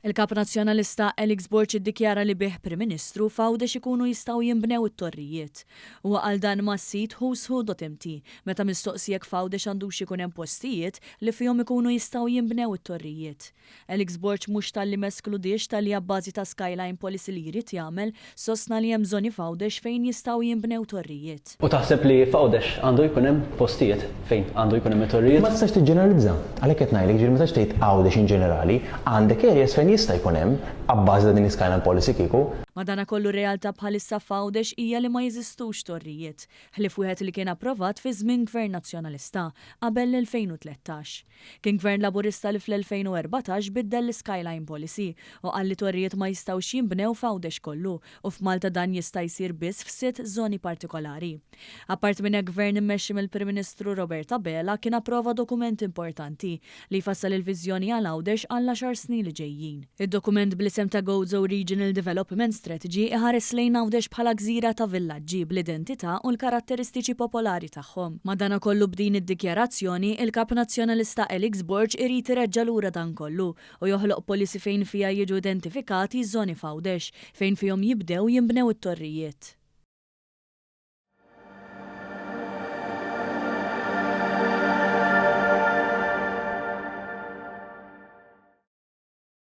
Il-Kap Nazzjonalista Alex Borch iddikjara li bih Prim Ministru f'Għawdex ikunu jistgħu jinbnew it-torrijiet. Huwa qal dan mas-sit who'swho.mt meta mistoqsi jekk f'Għawdex għandux ikun hemm postijiet li fihom ikunu jistgħu jinbnew it-torrijiet. Alex Borch mhux talli meskludix talli abbażi ta' skyline policy li jrid jagħmel sostna li hemm żoni f'Għawdex fejn jistgħu jinbnew torrijiet. U taħseb li f'Għawdex għandu jkun hemm postijiet fejn għandu jkun hemm torrijiet? Ma tistax tiġġeneralizza. Għalhekk qed ngħidlek ġieli ma tistax tgħid Għawdex in ġenerali, għandek areas fejn jista' jkun hemm abbażi ta' din is-skyline policy kieku. Madanakollu realtà bħalissa f'Għawdex hija li ma jeżistux torrijiet, ħlief wieħed li kien approvat fi żmien Gvern Nazzjonalista qabel l-2013. Kien Gvern Laburista li fl-2014 biddel l-skyline policy u qal li torrijiet ma jistgħux jinbnew f'Għawdex kollu u f'Malta dan jista' jsir biss f'sitt żoni partikolari. Apart minn hekk Gvern immexxi mill-Prim Ministru Robert Abela kien approva dokument importanti li jfassal il-viżjoni għal Għawdex għal 10 snin li ġejjin. Id-dokument bl-isem ta' Gozo Regional Development Strategy iħares lejn Għawdex bħala gżira ta' villaġġi bl-identità u l-karatteristiċi popolari tagħhom. Madanakollu b'din id-dikjarazzjoni il-Kap Nazzjonalista Alex Borch irid ireġġa' lura dan kollu u joħloq policy fejn fiha jiġu identifikati żoni f'Għawdex fejn fihom jibdew jinbnew it-torrijiet.